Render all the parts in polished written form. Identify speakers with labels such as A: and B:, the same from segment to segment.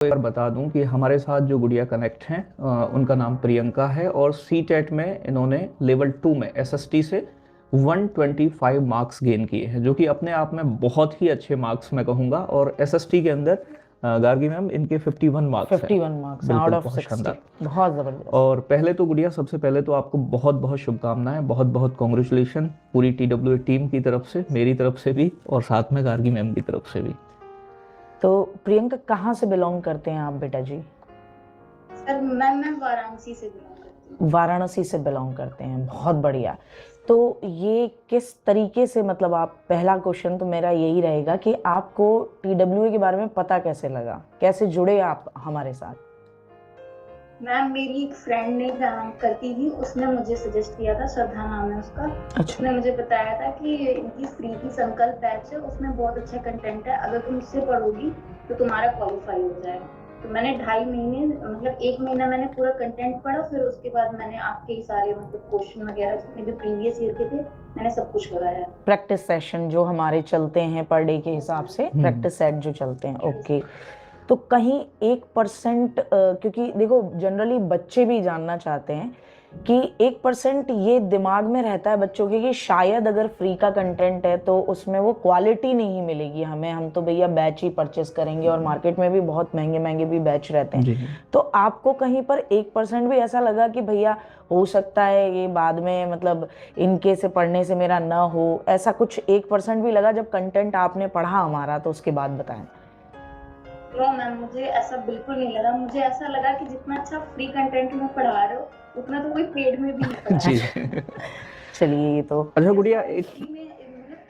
A: एक बार बता दूं कि हमारे साथ जो गुड़िया कनेक्ट हैं उनका नाम प्रियंका है और सी टेट में इन्होंने लेवल 2 में एसएसटी से 125 मार्क्स गेन किए हैं, जो कि अपने आप में बहुत ही अच्छे मार्क्स मैं कहूँगा। और एसएसटी के अंदर गार्गी मैम इनके 51 मार्क्स हैं।
B: 51 मार्क्स आउट
A: बिल्कुल,
B: ऑफ
A: बहुत
B: 60,
A: शानदार।
B: बहुत जबरदस्त।
A: और पहले तो गुड़िया, सबसे पहले तो आपको बहुत बहुत शुभकामनाएं, बहुत बहुत कॉन्ग्रेचुलेशन पूरी टीडब्ल्यू टीम की तरफ से, मेरी तरफ से भी और साथ में गार्गी मैम की तरफ से भी।
B: तो प्रियंका कहाँ से बिलोंग करते हैं आप बेटा जी?
C: सर मैं वाराणसी से बिलोंग करती हूँ।
B: वाराणसी से बिलोंग करते हैं, बहुत बढ़िया। तो ये किस तरीके से, मतलब आप, पहला क्वेश्चन तो मेरा यही रहेगा कि आपको टीडब्ल्यूए के बारे में पता कैसे लगा, कैसे जुड़े आप हमारे साथ?
C: मैम मेरी एक फ्रेंड ने करती थी, उसने मुझे सजेस्ट किया था, श्रद्धा नाम है उसका।
B: अच्छा।
C: उसने मुझे बताया था कि इनकी फ्री की संकल्प बैच है, उसमें बहुत अच्छा कंटेंट है, अगर तुम उससे पढ़ोगी तो तुम्हारा क्वालिफाई हो जाएगा। तो मैंने 2.5 महीने, मतलब 1 महीना मैंने पूरा कंटेंट पढ़ा, फिर उसके बाद मैंने आपके सारे मतलब क्वेश्चन वगैरह जितने भी प्रीवियस ईयर के थे मैंने सब कुछ लगाया।
B: प्रैक्टिस सेशन जो हमारे चलते हैं पर डे के हिसाब से, प्रैक्टिस सेट जो चलते हैं, ओके। तो कहीं 1%, क्योंकि देखो जनरली बच्चे भी जानना चाहते हैं कि 1% ये दिमाग में रहता है बच्चों के कि शायद अगर फ्री का कंटेंट है तो उसमें वो क्वालिटी नहीं मिलेगी हमें, हम तो भैया बैच ही परचेस करेंगे, और मार्केट में भी बहुत महंगे महंगे भी बैच रहते हैं। तो आपको कहीं पर 1% भी ऐसा लगा कि भैया हो सकता है ये बाद में, मतलब इनके से पढ़ने से मेरा ना हो, ऐसा कुछ 1% भी लगा जब कंटेंट आपने पढ़ा हमारा? तो उसके बाद बताएं।
C: नो मैम, मुझे ऐसा बिल्कुल नहीं लगा। मुझे ऐसा लगा कि जितना अच्छा फ्री कंटेंट में पढ़ा रहे हो उतना तो कोई पेड में भी नहीं पढ़ा।
A: जी।
B: चलिए, ये तो
A: अच्छा गुड़िया, एक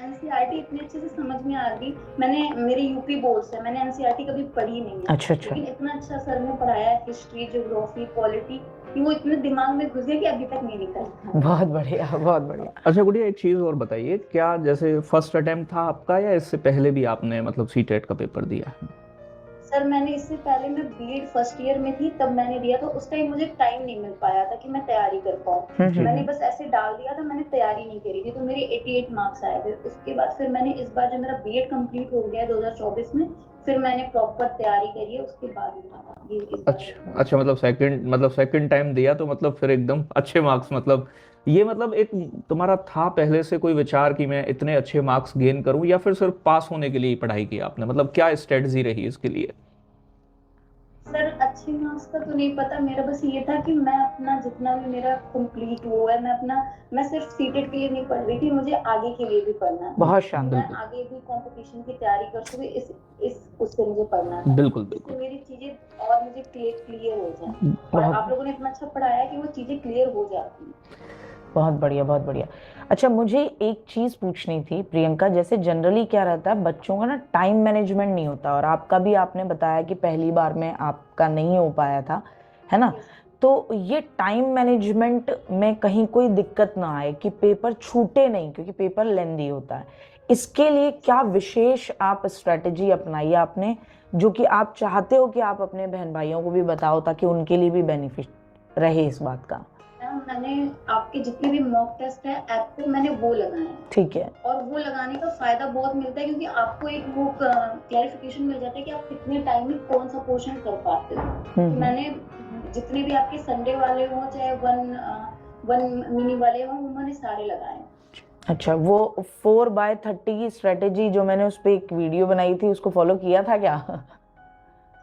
C: एनसीईआरटी इतने अच्छे से समझ में आ गई। मैंने, मेरे यूपी बोर्ड से, मैंने एनसीईआरटी कभी पढ़ी नहीं है।
B: अच्छा।
C: लेकिन इतना अच्छा सर ने पढ़ाया हिस्ट्री, ज्योग्राफी, पॉलिटी, कि वो इतने दिमाग में घुस गया कि अभी तक नहीं निकलता।
B: बहुत बढ़िया, बहुत बढ़िया।
A: अच्छा गुड़िया, एक चीज और बताइए, क्या जैसे फर्स्ट अटेम्प्ट था आपका या इससे पहले भी आपने मतलब सी टेट का पेपर दिया है?
C: सर मैंने इससे पहले, मैं बीएड फर्स्ट ईयर में थी तब मैंने दिया, तो उस टाइम मुझे टाइम नहीं मिल पाया था कि मैं तैयारी कर पाऊँ। मैंने बस ऐसे डाल दिया था, मैंने तैयारी नहीं करी थी, तो मेरे 88 मार्क्स आए थे। उसके बाद फिर मैंने इस बार जो मेरा बीएड कंप्लीट हो गया 2024 में, फिर मैंने प्रॉपर तैयारी करी है, उसके बाद ये
A: अच्छा, मतलब सेकंड टाइम दिया तो मतलब फिर एकदम अच्छे मार्क्स, मतलब ये मतलब एक तुम्हारा था पहले से कोई विचार कि मैं इतने अच्छे मार्क्स गेन करूं, या फिर सिर्फ पास होने के लिए ही पढ़ाई की आपने? मतलब क्या स्ट्रेटजी रही इसके लिए?
C: सर अच्छे मार्क्स का तो नहीं पता, मेरा बस ये था कि मैं अपना जितना भी मेरा कंप्लीट हुआ है, मैं सिर्फ सीटेट के लिए नहीं पढ़ रही थी, मुझे आगे के लिए भी पढ़ना है।
B: बहुत शानदार।
C: मैं आगे भी कंपटीशन की तैयारी कर सकूं, इस उससे मुझे पढ़ना है।
A: बिल्कुल
C: इससे
A: बिल्कुल।
C: मेरी चीजें और मुझे क्लियर हो जाए, और आप लोगों ने इतना अच्छा पढ़ाया कि वो चीजें क्लियर हो जाती हैं।
B: बहुत बढ़िया, बहुत बढ़िया। अच्छा, मुझे एक चीज पूछनी थी प्रियंका, जैसे जनरली क्या रहता है बच्चों का ना, टाइम मैनेजमेंट नहीं होता, और आपका भी आपने बताया कि पहली बार में आपका नहीं हो पाया था, है ना? तो ये टाइम मैनेजमेंट में कहीं कोई दिक्कत ना आए कि पेपर छूटे नहीं, क्योंकि पेपर लेंदी होता है, इसके लिए क्या विशेष आप स्ट्रेटेजी अपनाई आपने, जो कि आप चाहते हो कि आप अपने बहन भाइयों को भी बताओ ताकि उनके लिए भी बेनिफिट रहे इस बात का?
C: मैंने आपके जितने भी मॉक टेस्ट है ऐप पे मैंने वो लगाए हैं।
B: ठीक है।
C: और वो लगाने का फायदा बहुत मिलता है, क्योंकि आपको एक वो क्लैरिफिकेशन मिल जाता है कि आप कितने टाइम में कौन सा पोर्शन कर पाते हो। तो मैंने जितने भी आपके संडे वाले हो, चाहे वन मिनी वाले हो, वो मैंने सारे लगाए।
B: अच्छा, वो 4x30 की स्ट्रेटेजी जो मैंने उस पर एक वीडियो बनाई थी उसको फॉलो किया था क्या?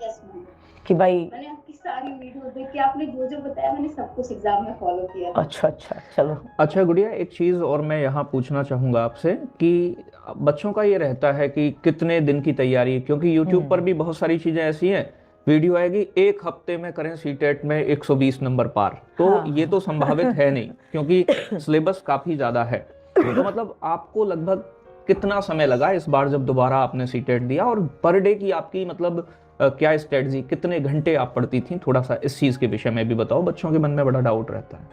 C: यस मैम,
B: कि भाई
C: मैंने आपकी सारी वीडियो देख के, आपने जो जो बताया मैंने सब कुछ एग्जाम में फॉलो किया।
B: अच्छा, चलो।
A: अच्छा गुड़िया, एक चीज और मैं यहाँ पूछना चाहूंगा आपसे कि बच्चों का ये रहता है कि कितने दिन की तैयारी, क्योंकि YouTube पर भी बहुत सारी चीजें ऐसी हैं, वीडियो आएगी 1 हफ्ते में करें सीटेट में 120 नंबर पार, तो ये तो संभावित है नहीं क्योंकि सिलेबस काफी ज्यादा है। तो मतलब आपको लगभग कितना समय लगा इस बार जब दोबारा आपने सीटेट दिया, और पर डे की आपकी मतलब क्या स्ट्रेटजी, कितने घंटे आप पढ़ती थी? थोड़ा सा इस चीज के विषय में भी बताओ, बच्चों के मन में बड़ा डाउट रहता है।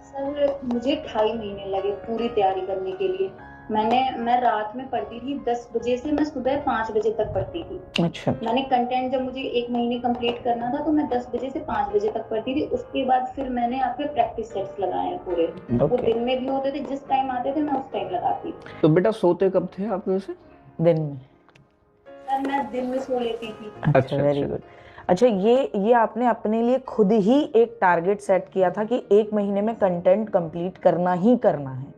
C: सर मुझे 2.5 महीने लगे पूरी तैयारी करने के लिए। मैं रात में पढ़ती थी 10 बजे से मैं सुबह 5 बजे तक पढ़ती थी।
B: अच्छा।
C: मैंने कंटेंट जब मुझे 1 महीने कंप्लीट करना था तो मैं 10 बजे से 5 बजे तक पढ़ती थी। उसके बाद फिर मैंने आपके प्रैक्टिस सेट्स लगाए हैं पूरे। वो दिन में भी होते थे, जिस टाइम आते थे मैं उस टाइम लगाती थी।
A: तो बेटा सोते कब थे आप वैसे?
B: दिन में?
C: सर मैं दिन में सो लेती थी।
B: अच्छा, वेरी गुड। अच्छा, ये आपने अपने लिए खुद ही एक टारगेट सेट किया था कि 1 महीने में कंटेंट कंप्लीट करना ही करना है।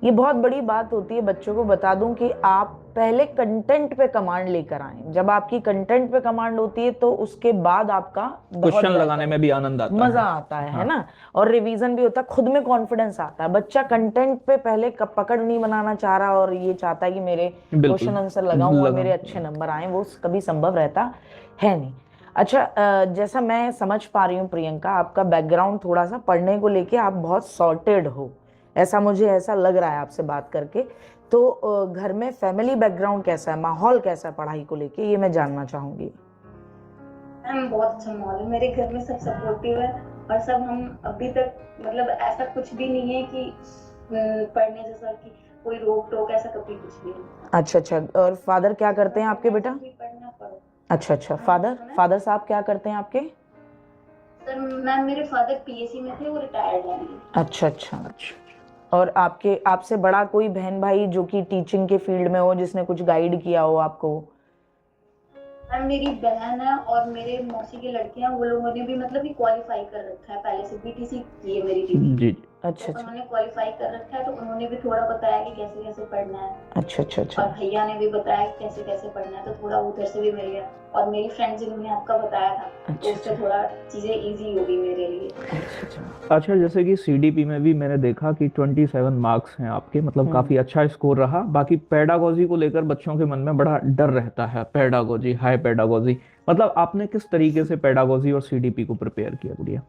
B: ये बहुत बड़ी बात होती है। बच्चों को बता दूं कि आप पहले कंटेंट पे कमांड लेकर आएं। जब आपकी कंटेंट पे कमांड होती है तो उसके बाद आपका बहुत
A: क्वेश्चन लगाने में भी आनंद आता
B: मजा
A: है।
B: आता है ना, और रिवीजन भी होता है, खुद में कॉन्फिडेंस आता है। बच्चा कंटेंट पे पहले पकड़ नहीं बनाना चाह रहा और ये चाहता है कि मेरे क्वेश्चन आंसर लगाऊं और मेरे अच्छे नंबर आए, वो कभी संभव रहता है नहीं। अच्छा, जैसा मैं समझ पा रही हूँ प्रियंका, आपका बैकग्राउंड थोड़ा सा पढ़ने को लेके आप बहुत सॉर्टेड हो, ऐसा मुझे ऐसा लग रहा है आपसे बात करके। तो घर में फैमिली बैकग्राउंड कैसा है, माहौल कैसा है पढ़ाई को लेके, ये मैं जानना चाहूंगी।
C: मैम बहुत अच्छा माहौल है, मेरे घर में सब सपोर्टिव है और सब, हम अभी तक मतलब ऐसा कुछ भी नहीं है कि पढ़ने जैसा कि कोई रोक टोक, ऐसा कभी कुछ भी नहीं।
B: अच्छा, और फादर क्या करते हैं आपके बेटा?
C: पढ़ना पड़ो।
B: अच्छा, फादर साहब क्या करते हैं आपके?
C: सर मैम मेरे फादर पीएससी में थे, वो रिटायर्ड हैं।
B: अच्छा। और आपसे बड़ा कोई बहन भाई जो कि टीचिंग के फील्ड में हो, जिसने कुछ गाइड किया हो आपको?
C: मैम मेरी बहन है और मेरे मौसी के लड़के हैं, वो लोगों ने भी मतलब कि क्वालिफाई कर रखा है, पहले से बीटीसी की है मेरी दीदी
A: जी।
B: अच्छा,
C: तो उन्होंने क्वालिफाई कर रखा है, तो उन्होंने भी थोड़ा बताया कि कैसे कैसे पढ़ना है।
B: अच्छा।
C: और भैया ने भी बताया कि कैसे कैसे पढ़ना है, तो थोड़ा उधर से भी मिल गया। और मेरी फ्रेंड जिन्होंने आपका बताया था, तो उससे थोड़ा चीजें इजी हो गई मेरे लिए।
A: अच्छा, जैसे कि सीडीपी में भी मैंने देखा कि 27 मार्क्स हैं आपके, मतलब काफी अच्छा स्कोर रहा। बाकी पेडागोजी को लेकर बच्चों के मन में बड़ा डर रहता है, पेडागोजी, हाई पेडागोजी, मतलब आपने किस तरीके से पेडागोजी और सीडीपी को प्रिपेयर किया गुड़िया?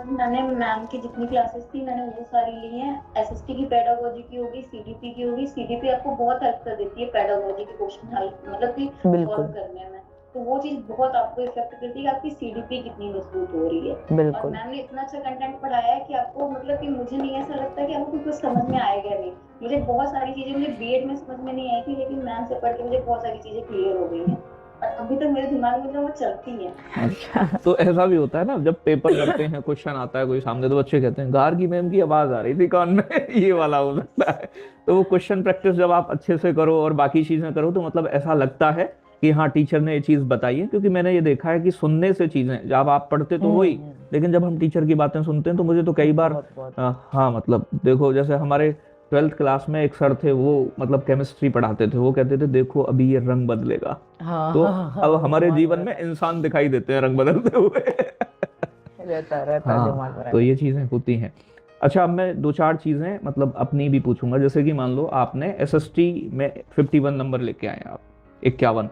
C: मैंने मैम की जितनी क्लासेस थी मैंने वो सारी ली हैं। एसएसटी की पेडागोजी की होगी, सीडीपी की होगी। सीडीपी आपको बहुत हेल्प कर देती है पेडागोजी के क्वेश्चन हल मतलब कि सॉल्व करने में, तो वो चीज बहुत आपको इफेक्ट करती है कि आपकी सीडीपी कितनी मजबूत हो रही है। और मैम ने इतना अच्छा कंटेंट पढ़ाया है कि आपको मतलब कि मुझे नहीं ऐसा लगता कि आपको कुछ समझ में आएगा नहीं। मुझे बहुत सारी चीजें मुझे बीएड में समझ में नहीं आई थी, लेकिन मैम से पढ़ के मुझे बहुत सारी चीजें क्लियर हो गई हैं और अभी तक मेरे दिमाग में जो वो चलती है।
B: अच्छा,
A: तो ऐसा भी होता है ना, जब पेपर करते हैं, क्वेश्चन आता है कोई सामने, तो बच्चे कहते हैं गार्गी मैम की आवाज आ रही थी कान में ये वाला हो सकता है। तो वो क्वेश्चन प्रैक्टिस जब आप अच्छे से करो और बाकी चीजें करो, तो मतलब ऐसा लगता है कि हाँ टीचर ने ये चीज बताई है। क्योंकि मैंने ये देखा है कि सुनने से चीजें, जब आप पढ़ते तो वही, लेकिन जब हम टीचर की बातें सुनते हैं तो मुझे तो कई बार हाँ मतलब देखो, जैसे हमारे 12th क्लास में एक सर थे, वो मतलब केमिस्ट्री पढ़ाते थे, वो कहते थे देखो अभी ये रंग बदलेगा। तो अब हमारे जीवन में इंसान दिखाई देते हैं रंग बदलते हुए
B: रहता दिमाग में।
A: तो ये चीजें होती हैं। अच्छा, अब मैं 2-4 चीजें मतलब अपनी भी पूछूंगा। जैसे कि मान लो आपने एसएसटी में 51 नंबर लेके आए आप, 51,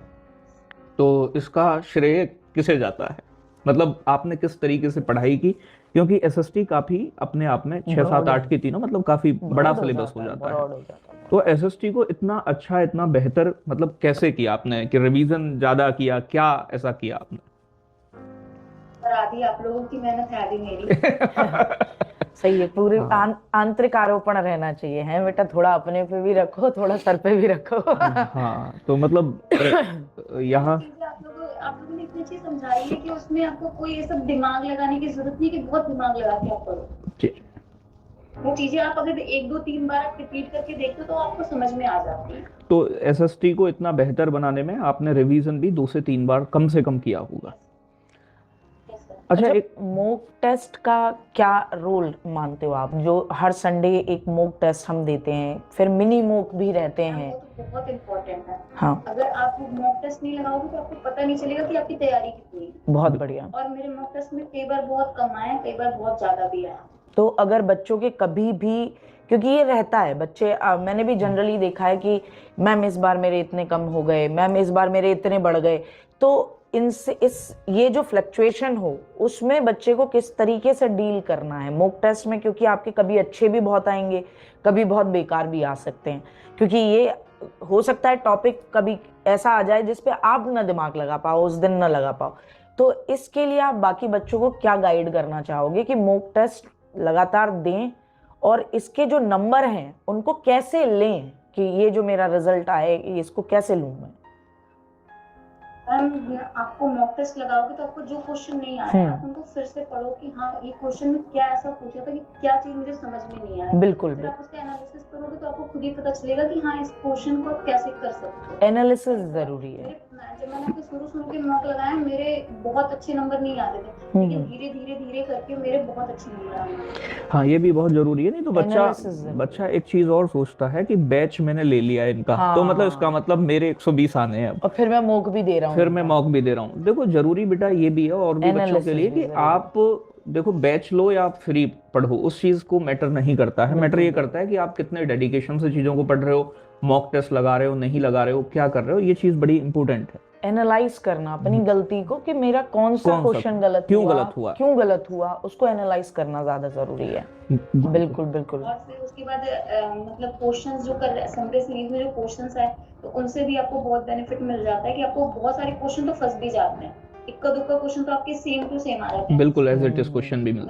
A: तो इसका श्रेय किसे जाता है? मतलब आपने किस तरीके से पढ़ाई की? क्योंकि एसएसटी काफी अपने आप में 6, 7, 8 की तीनों मतलब काफी बड़ा सिलेबस हो जाता है। तो एसएसटी को इतना अच्छा, इतना बेहतर मतलब कैसे किया आपने? कि रिवीजन ज्यादा किया, क्या ऐसा किया आपने?
C: और आधी आप लोगों की मेहनत है, आधी मेरी।
B: सही है, पूरी आंतरिक आरोपण रहना चाहिए है बेटा, थोड़ा अपने पे भी रखो, थोड़ा सर पे भी रखो।
A: हाँ, तो मतलब यहाँ
C: आप लोगों ने इतनी अच्छी समझाई है कि उसमें आपको कोई ये सब दिमाग लगाने की जरूरत नहीं कि बहुत दिमाग लगा के आप पढ़ो। वो चीजें आप अगर 1, 2, 3 बार आप रिपीट करके देखते हो तो आपको समझ में आ जाती है।
A: तो एसएसटी को इतना बेहतर बनाने में आपने रिवीजन भी 2 से 3 बार कम से कम किया होगा।
B: अच्छा, एक मॉक टेस्ट का क्या रोल मानते हो आप? जो हर संडे एक मॉक टेस्ट हम देते हैं, फिर मिनी मॉक भी रहते हैं।
C: वो तो बहुत इम्पोर्टेंट है।
B: हाँ,
C: अगर आप मॉक टेस्ट नहीं लगाओगे तो आपको पता नहीं चलेगा कि आपकी तैयारी कितनी है।
B: बहुत बढ़िया।
C: और मेरे मॉक टेस्ट में कई बार बहुत कम आए, कई बार बहुत ज्यादा भी आए।
B: तो अगर बच्चों के कभी भी, क्योंकि ये रहता है बच्चे, मैंने भी जनरली देखा है कि मैम इस बार मेरे इतने कम हो गए, मैम इस बार मेरे इतने बढ़ गए, तो इनसे ये जो फ्लक्चुएशन हो उसमें बच्चे को किस तरीके से डील करना है मॉक टेस्ट में? क्योंकि आपके कभी अच्छे भी बहुत आएंगे, कभी बहुत बेकार भी आ सकते हैं, क्योंकि ये हो सकता है टॉपिक कभी ऐसा आ जाए जिसपे आप ना दिमाग लगा पाओ, उस दिन ना लगा पाओ। तो इसके लिए आप बाकी बच्चों को क्या गाइड करना चाहोगे कि मॉक टेस्ट लगातार दें और इसके जो नंबर हैं उनको कैसे लें, कि ये जो मेरा रिजल्ट आए इसको कैसे लूं मैं?
C: आपको मॉक टेस्ट लगाओगे तो आपको जो क्वेश्चन नहीं आ रहा है आप उनको फिर से पढ़ो कि हाँ ये क्वेश्चन में क्या ऐसा पूछा था कि क्या चीज मुझे समझ में नहीं आया।
B: बिल्कुल,
C: फिर आप उसका एनालिसिस करोगे तो आपको खुद ही पता चलेगा कि हाँ इस क्वेश्चन को आप कैसे कर सकते हो।
B: एनालिसिस जरूरी है।
C: जब मैंने आपके शुरू के मॉक लगाए मेरे बहुत अच्छे नंबर नहीं आते थे, लेकिन धीरे धीरे करके मेरे बहुत अच्छे नंबर आ गए।
A: हाँ, ये भी बहुत जरूरी है। नहीं तो
B: Analysis जरूरी
A: बच्चा एक चीज और सोचता है कि बैच मैंने ले लिया इनका, तो मतलब इसका मतलब मेरे 120 आने हैं अब,
B: और फिर मैं मॉक भी दे रहा हूँ,
A: फिर मैं मॉक भी दे रहा हूँ। देखो जरूरी बेटा ये भी है और भी बच्चों के
B: Analysis
A: लिए
B: भी
A: कि
B: जरूरी है।
A: आप देखो बैच लो या फ्री पढ़ो, उस चीज को मैटर नहीं करता है। मैटर ये करता है कि आप कितने डेडिकेशन से चीजों को पढ़ रहे हो, मॉक टेस्ट लगा रहे हो, नहीं लगा रहे हो, क्या कर रहे हो, ये चीज बड़ी इंपॉर्टेंट है।
B: एनालाइज करना अपनी गलती को कि मेरा कौन सा क्वेश्चन गलत
A: क्यों
B: हुआ,
A: गलत हुआ,
B: क्यों गलत हुआ, उसको एनालाइज करना ज्यादा जरूरी है। बिल्कुल बिल्कुल।
C: और फिर उसके बाद मतलब क्वेश्चंस जो कर रहे समरे सीरीज में जो क्वेश्चंस है, तो उनसे भी आपको बहुत बेनिफिट मिल जाता है कि आपको बहुत सारे क्वेश्चन तो फंस भी जाते हैं, इक्का दुक्का क्वेश्चन तो आपके सेम टू सेम आ जाते हैं।
A: बिल्कुल एज इट इज क्वेश्चन भी मिलता है।